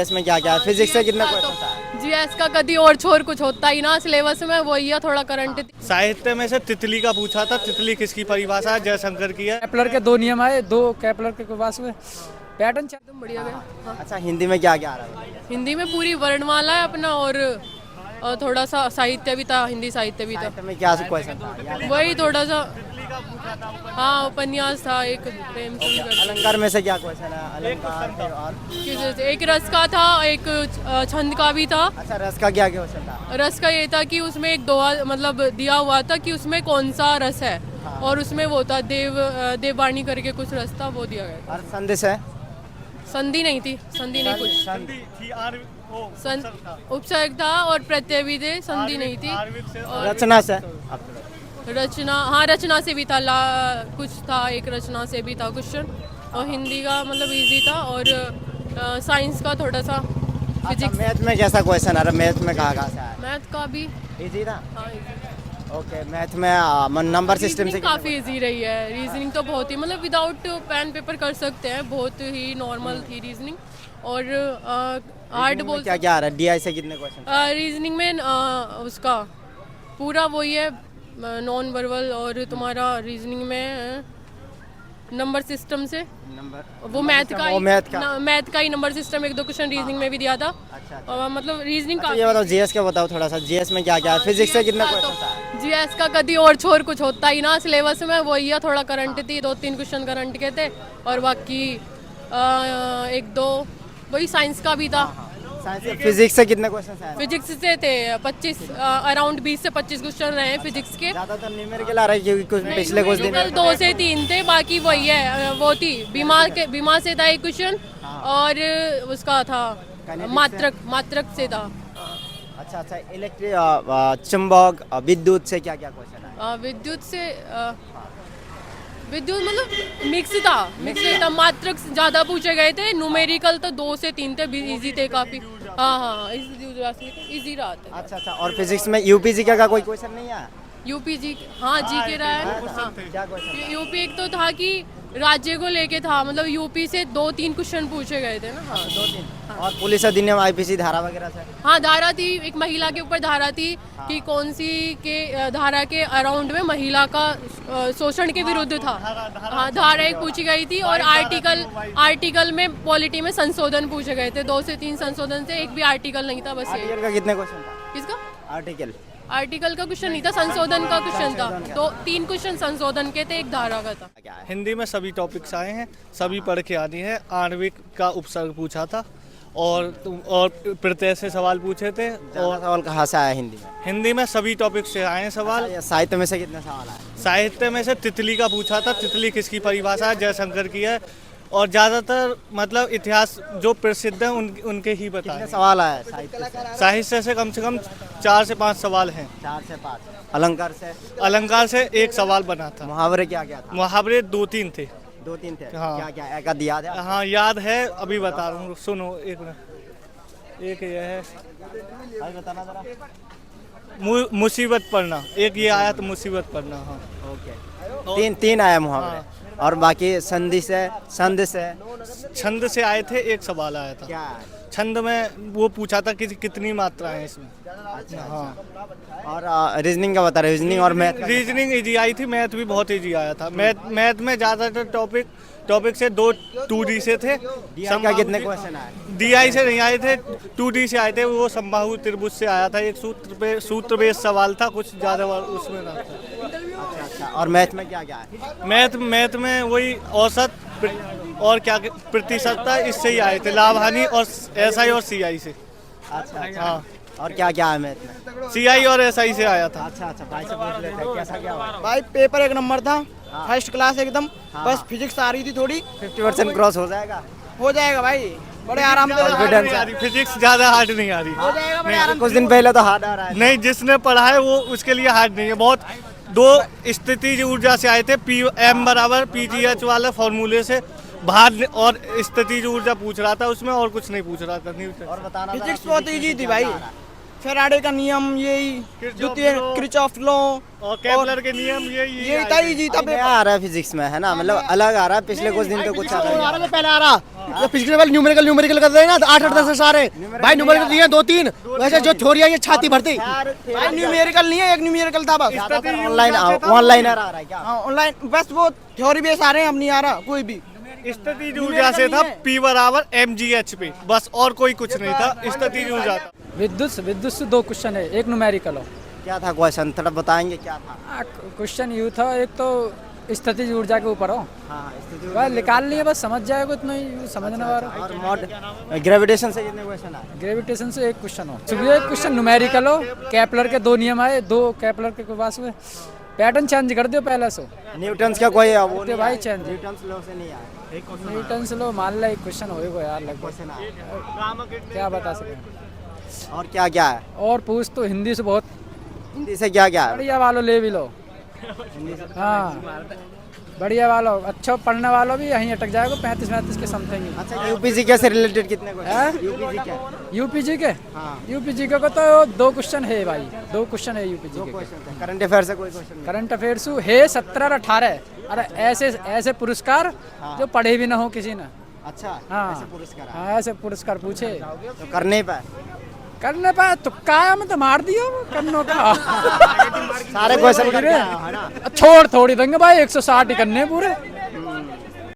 इसमें क्या क्या है? फिजिक्स से कितना क्वेश्चन था? जीएस का कभी और छोर कुछ होता ही ना सिलेबस में, वही है थोड़ा करंट। साहित्य में से तितली का पूछा था। तितली किसकी परिभाषा है? जयशंकर की है। केपलर के 2 नियम आए, 2 केपलर के पास में पैटर्न एकदम बढ़िया गया। हाँ। अच्छा, हिंदी में क्या क्या आ रहा है? हिंदी में पूरी वर्णमाला है अपना, और थोड़ा सा साहित्य भी था, हिंदी साहित्य भी था। साहित्य में क्या क्वेश्चन था? याद है? वही थोड़ा सा, हाँ उपन्यास था एक प्रेम सुंदर। अलंकार में से क्या क्वेश्चन है? अलंकार फिर और एक रस का था, एक छंद का भी था। अच्छा, रस का क्या क्वेश्चन था? रस का ये था कि उसमें एक दोहा मतलब दिया हुआ था कि उसमें कौन सा रस है, और उसमें वो था देववाणी करके कुछ रस था, वो दिया गया। और संदेश है? संधि नहीं थी, संधि नहीं कुछ, उपसर्ग था और प्रत्यय भी थे, संधि नहीं थी। और रचना से? रचना, हाँ रचना से भी था, कुछ था, एक रचना से भी था क्वेश्चन। और हिंदी का मतलब इजी था, और साइंस का थोड़ा सा, फिजिक्स। मैथ में कैसा क्वेश्चन आ रहा है? मैथ में कहाँ से आया? मैथ का भी इजी था? हाँ easy। ओके, मैथ में नंबर सिस्टम से रीजनिंग काफ़ी इजी रही है। रीजनिंग तो बहुत ही मतलब विदाउट पेन पेपर कर सकते हैं, बहुत ही नॉर्मल थी रीजनिंग। और हार्ड बोल क्या क्या आ रहा है? डीआई से कितने क्वेश्चन? रीजनिंग में उसका पूरा वही है, नॉन वर्बल। और तुम्हारा रीजनिंग में नंबर सिस्टम से, नंबर वो मैथ का, मैथ का ही नंबर सिस्टम, एक दो क्वेश्चन रीजनिंग में भी दिया था। अच्छा। और मतलब रीजनिंग का। ये बताओ जीएस का बताओ थोड़ा सा, जीएस में क्या क्या है? फिजिक्स से कितने क्वेश्चन था? जीएस का कभी और छोर कुछ होता ही ना सिलेबस में, वही है थोड़ा करंट थी, 2-3 क्वेश्चन करंट के थे, और बाकी 1-2 वही साइंस का भी था। फिजिक्स से कितने क्वेश्चन आए? फिजिक्स से थे 25, अराउंड 20 से 25 क्वेश्चन रहे फिजिक्स के। ज्यादातर न्यूमेरिकल आ रहा है क्योंकि कुछ पिछले कुछ दिन 2 से 3 थे, बाकी वही है, वो थी बीमा से था एक क्वेश्चन, और उसका था मात्रक से था। अच्छा, इलेक्ट्रिक चुंबक विद्युत से क्या क्या क्वेश्चन है? विद्युत मतलब मिक्स था, मात्रक ज्यादा पूछे गए थे, न्यूमेरिकल तो 2 से 3 थे, इजी थे काफी। हाँ इजी रहा था। अच्छा, और फिजिक्स में यूपीजी का कोई क्वेश्चन नहीं है? यूपी हाँ जी के रहा है। हाँ क्या क्वेश्चन? यूपी एक तो था कि राज्य को लेके था, मतलब यूपी से 2-3 क्वेश्चन पूछे गए थे ना। हाँ 2-3। और पुलिस अधिनियम आईपीसी धारा वगैरह से? हाँ धारा थी, एक महिला के ऊपर धारा थी कि कौन सी के धारा के अराउंड में महिला का शोषण के विरुद्ध था। हाँ धारा एक पूछी गई थी, और आर्टिकल में पॉलिटी में संशोधन पूछे गए थे, 2 से 3 संशोधन थे, एक भी आर्टिकल नहीं था। बस ये आर्टिकल का कितने क्वेश्चन था? किसका आर्टिकल का क्वेश्चन नहीं था, संशोधन का क्वेश्चन था। 2-3 क्वेश्चन संशोधन के थे, एक धारा का था। हिंदी में सभी टॉपिक्स आए हैं, सभी पढ़ के आनी है। आणविक का उपसर्ग पूछा था, और प्रत्यय से सवाल पूछे थे। और सवाल कहाँ से आया हिंदी में? हिंदी में सभी टॉपिक से आए हैं सवाल। साहित्य में से कितने सवाल आए? साहित्य में से तितली का पूछा था। तितली किसकी परिभाषा है? जयशंकर की है। और ज्यादातर मतलब इतिहास जो प्रसिद्ध है उनके ही बताए। सवाल आए साहित्य से कम 4 से 5 सवाल हैं। 4 से 5। अलंकार से 1 सवाल बना था। मुहावरे क्या क्या था? मुहावरे 2-3 थे। 2-3 थे। हाँ। क्या एक याद है? हाँ याद है, अभी बता रहा हूँ, सुनो एक मिनट। एक ये है, बताना जरा। मुसीबत पड़ना, एक ये आया तो मुसीबत पड़ना। हाँ ओके, 3 आया मुहावरे। हाँ। और बाकी संधि से छंद से आए थे, 1 सवाल आया था। क्या? छंद में वो पूछा था कि कितनी मात्रा है इसमें। अच्छा। हाँ। और रीजनिंग का बता रहे? रीजनिंग और मैथ? रीजनिंग इजी आई थी, मैथ भी बहुत इजी आया था। मैथ में ज्यादातर टॉपिक से 2 2D से थे। का कितने क्वेश्चन आए? DI से नहीं आए थे, 2D से आए थे। वो समबाहु त्रिभुज से आया था, एक सूत्र बेस्ड सवाल था, कुछ ज्यादा उसमें ना था। अच्छा, और मैथ में क्या क्या है? मैथ में वही औसत और क्या प्रतिशत था, इससे ही आए थे। लाभ हानि और SI और CI से। अच्छा। हाँ। और क्या क्या है मैथ में? CI और SI से आया था। अच्छा, भाई से पूछ लेते हैं कैसा क्या हुआ? भाई पेपर 1 नंबर था, फर्स्ट क्लास एकदम। बस फिजिक्स आ रही थी थोड़ी, 50% क्रॉस हो जाएगा? हो जाएगा भाई, बड़े आराम से। फिजिक्स ज्यादा हार्ड नहीं आ रही। हो जाएगा बड़े आराम कुछ दिन पहले तो हार्ड आ रहा है। नहीं, जिसने पढ़ा है वो उसके लिए हार्ड नहीं है। बहुत 2 स्थितिज ऊर्जा से आए थे, PM बराबर PGH वाले फॉर्मूले से। भार और स्थितिज ऊर्जा पूछ रहा था उसमें, और कुछ नहीं पूछ रहा था। और बताना फिजिक्स बहुत इजी थी भाई। फेराडे का नियम, यही द्वितीय किरचॉफ लॉ और केपलर के नियम, यही था, इजी था। आ रहा है फिजिक्स में, है ना? मतलब अलग आ रहा है, पिछले कुछ दिन तो कुछ आ रहा है। पहले आ रहा ये पिछले वाले न्यूमेरिकल न्यूमेरिकल कर रहे हैं ना, 8-8 10 सारे भाई न्यूमेरिकल दिए 2-3, वैसे जो छोरियां ये छाती भरती। भाई न्यूमेरिकल नहीं है, एक न्यूमेरिकल था बस। ऑनलाइन ऑनलाइनर आ रहा है क्या? हाँ ऑनलाइन बस वो थ्योरी बेस आ रहे हैं, अब नहीं आ रहा कोई भी। स्थितिज ऊर्जा से था P बराबर mgh पे, बस और कोई कुछ नहीं था। स्थितिज ऊर्जा था। विद्युत से 2 क्वेश्चन है, एक न्यूमेरिकल हो। क्या था क्वेश्चन, थोड़ा बताएंगे क्या था? क्वेश्चन यूँ था, एक तो स्थितिज ऊर्जा के ऊपर हो, हाँ स्थिति बस निकाल लिए, बस समझ जाएगा, इतना ही समझने वाला। और मॉड ग्रेविटेशन से कितने क्वेश्चन आए? ग्रेविटेशन से 1 क्वेश्चन हो, सुबह 1 क्वेश्चन न्यूमेरिकल हो। केपलर के 2 नियम आए, 2 केपलर के पास हुए, पैटर्न चेंज कर दियो पहले से। न्यूटन्स का कोई वो नहीं भाई आया? चेंज न्यूटन्स लॉ से नहीं आया। न्यूटन से लो मान ला 1 क्वेश्चन होएगा यार लगभग, क्वेश्चन आया। क्या बता सकें। और क्या क्या है? और पूछ तो हिंदी से बहुत हिंदी से क्या क्या है? बढ़िया वालों ले भी लो। हाँ बढ़िया वालों, अच्छा पढ़ने वालों भी यहीं अटक जाएगा 35-35 के समथिंग ही। अच्छा यूपीजी के से रिलेटेड कितने क्वेश्चन? हैं? यूपीजी के? यूपीजी के हाँ यूपीजी का तो 2 क्वेश्चन है भाई, 2 क्वेश्चन है यूपीजी के। क्वेश्चन थे। करंट अफेयर से कोई क्वेश्चन नहीं? करंट अफेयर्स है 17 और 18। अरे ऐसे ऐसे पुरस्कार जो पढ़े भी ना हो किसी ने। अच्छा हाँ ऐसे पुरस्कार आए। हाँ ऐसे पुरस्कार पूछे, तो कर नहीं पाए? करने पाए तो क्या में तो मार दियो करनो का। सारे क्वेश्चन करके आए हो, है ना? छोड़ थोड़ी देंगे भाई, 160 ही करने हैं पूरे।